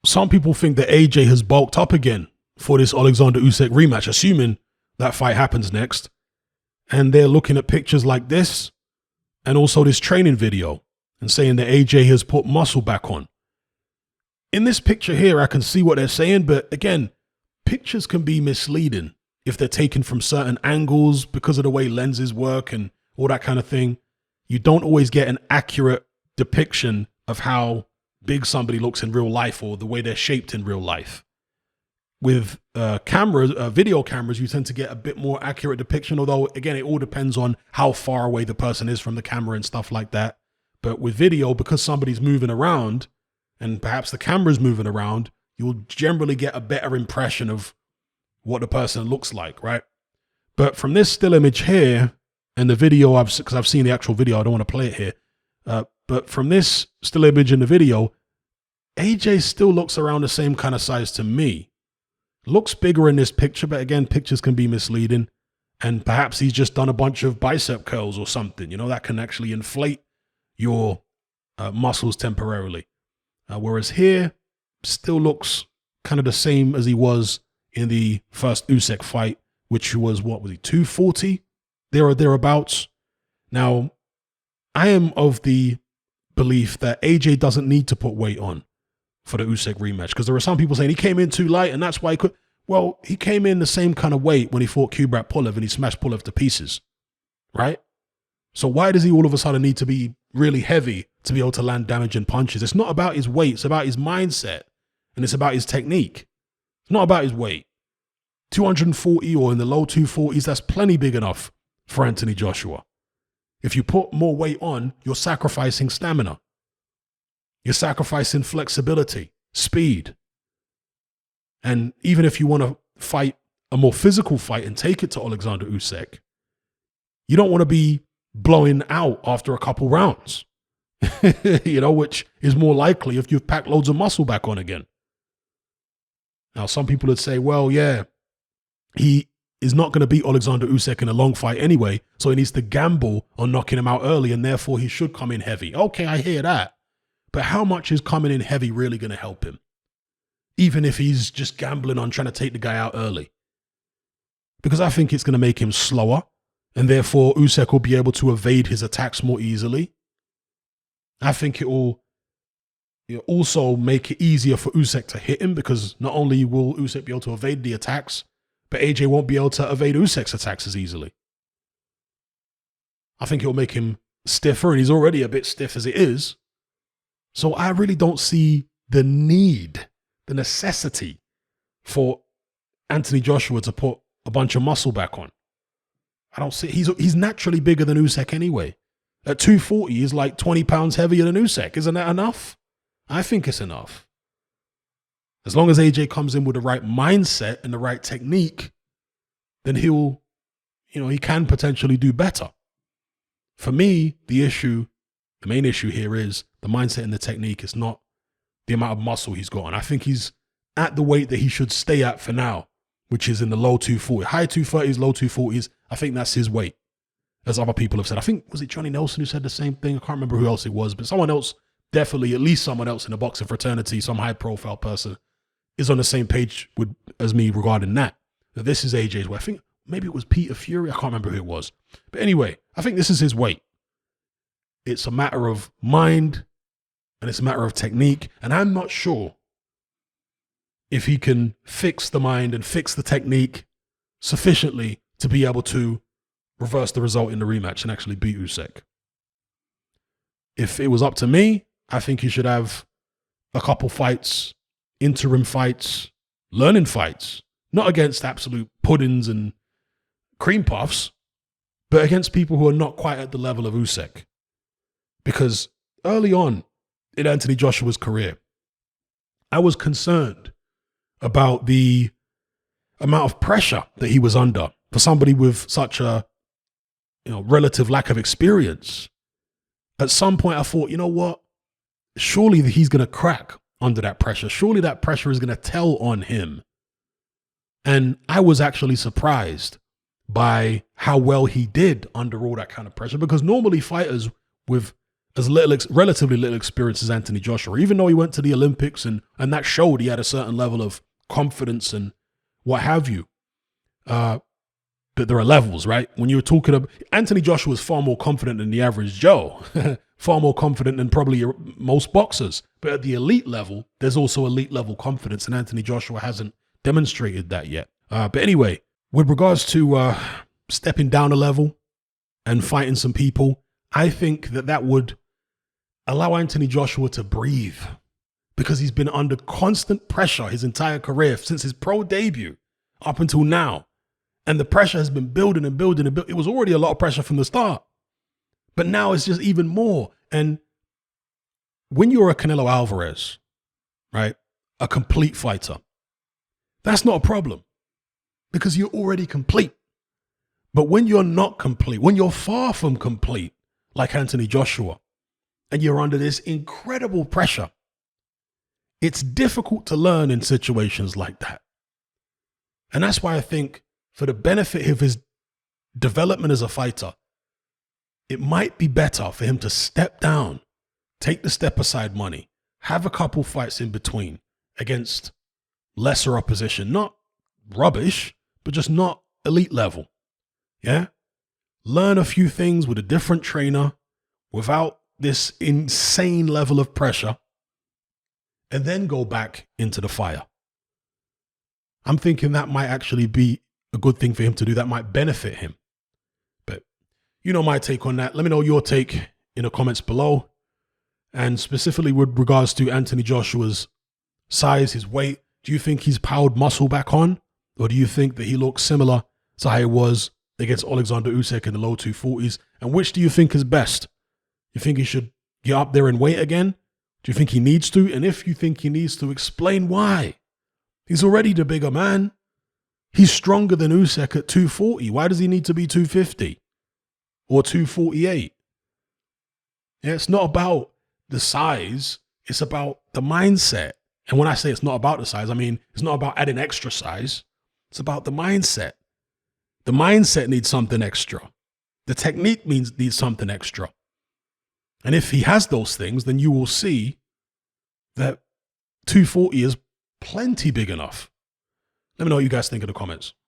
some people think that AJ has bulked up again for this Alexander Usyk rematch, assuming that fight happens next. And they're looking at pictures like this and also this training video and saying that AJ has put muscle back on. In this picture here, I can see what they're saying, but again, pictures can be misleading if they're taken from certain angles because of the way lenses work and all that kind of thing. You don't always get an accurate depiction of how big somebody looks in real life or the way they're shaped in real life. With video cameras, you tend to get a bit more accurate depiction, although again, it all depends on how far away the person is from the camera and stuff like that. But with video, because somebody's moving around and perhaps the camera's moving around, you'll generally get a better impression of what the person looks like, right? But from this still image here and the video, because I've seen the actual video, I don't want to play it here. But from this still image in the video, AJ still looks around the same kind of size to me. Looks bigger in this picture, but again, pictures can be misleading. And perhaps he's just done a bunch of bicep curls or something, that can actually inflate your muscles temporarily. Whereas here, still looks kind of the same as he was in the first Usyk fight, which was, 240? There or thereabouts. Now, I am of the belief that AJ doesn't need to put weight on for the Usyk rematch, because there are some people saying he came in too light and that's why he could. Well, he came in the same kind of weight when he fought Kubrat Pulev and he smashed Pulev to pieces, right? So why does he all of a sudden need to be really heavy to be able to land damaging punches? It's not about his weight, it's about his mindset, and it's about his technique. It's not about his weight. 240 or in the low 240s, that's plenty big enough for Anthony Joshua. If you put more weight on, you're sacrificing stamina. You're sacrificing flexibility, speed. And even if you want to fight a more physical fight and take it to Alexander Usyk, you don't want to be blowing out after a couple rounds, which is more likely if you've packed loads of muscle back on again. Now, some people would say, well, yeah, he is not going to beat Alexander Usyk in a long fight anyway, so he needs to gamble on knocking him out early, and therefore he should come in heavy. Okay, I hear that. But how much is coming in heavy really going to help him? Even if he's just gambling on trying to take the guy out early. Because I think it's going to make him slower, and therefore Usyk will be able to evade his attacks more easily. I think it will also make it easier for Usyk to hit him, because not only will Usyk be able to evade the attacks, but AJ won't be able to evade Usyk's attacks as easily. I think it'll make him stiffer, and he's already a bit stiff as it is. So I really don't see the necessity for Anthony Joshua to put a bunch of muscle back on. I don't see, he's naturally bigger than Usyk anyway. At 240, he's like 20 pounds heavier than Usyk. Isn't that enough? I think it's enough. As long as AJ comes in with the right mindset and the right technique, then he can potentially do better. For me, the main issue here is the mindset and the technique. It's not the amount of muscle he's got. And I think he's at the weight that he should stay at for now, which is in the low 240s, high 230s, low 240s. I think that's his weight, as other people have said. I think, was it Johnny Nelson who said the same thing? I can't remember who else it was, but someone else, definitely, at least someone else in the boxing fraternity, some high profile person, is on the same page as me regarding that this is AJ's weight. I think maybe it was Peter Fury. I can't remember who it was. But anyway, I think this is his weight. It's a matter of mind and it's a matter of technique. And I'm not sure if he can fix the mind and fix the technique sufficiently to be able to reverse the result in the rematch and actually beat Usyk. If it was up to me, I think he should have a couple fights, interim fights, learning fights, not against absolute puddings and cream puffs, but against people who are not quite at the level of Usyk. Because early on in Anthony Joshua's career, I was concerned about the amount of pressure that he was under for somebody with such a relative lack of experience. At some point I thought, you know what? Surely he's going to crack under that pressure. Surely that pressure is going to tell on him. And I was actually surprised by how well he did under all that kind of pressure, because normally fighters with as relatively little experience as Anthony Joshua, even though he went to the Olympics and that showed he had a certain level of confidence and what have you. But there are levels, right? When you were talking about Anthony Joshua is far more confident than the average Joe, far more confident than probably most boxers. But at the elite level, there's also elite level confidence, and Anthony Joshua hasn't demonstrated that yet. But anyway, with regards to stepping down a level and fighting some people, I think that would allow Anthony Joshua to breathe, because he's been under constant pressure his entire career since his pro debut up until now. And the pressure has been building and building and building. It was already a lot of pressure from the start, but now it's just even more. And when you're a Canelo Alvarez, right, a complete fighter, that's not a problem because you're already complete. But when you're not complete, when you're far from complete, like Anthony Joshua, and you're under this incredible pressure, it's difficult to learn in situations like that. And that's why I think, for the benefit of his development as a fighter, it might be better for him to step down, take the step aside money, have a couple fights in between against lesser opposition, not rubbish, but just not elite level. Yeah? Learn a few things with a different trainer without this insane level of pressure, and then go back into the fire. I'm thinking that might actually be a good thing for him to do. That might benefit him. But you know my take on that. Let me know your take in the comments below. And specifically with regards to Anthony Joshua's size, his weight, do you think he's piled muscle back on? Or do you think that he looks similar to how he was against Alexander Usyk in the low 240s? And which do you think is best? You think he should get up there and weight again? Do you think he needs to? And if you think he needs to, explain why. He's already the bigger man. He's stronger than Usyk at 240. Why does he need to be 250 or 248? Yeah, it's not about the size. It's about the mindset. And when I say it's not about the size, I mean, it's not about adding extra size. It's about the mindset. The mindset needs something extra. The technique needs something extra. And if he has those things, then you will see that 240 is plenty big enough. Let me know what you guys think in the comments.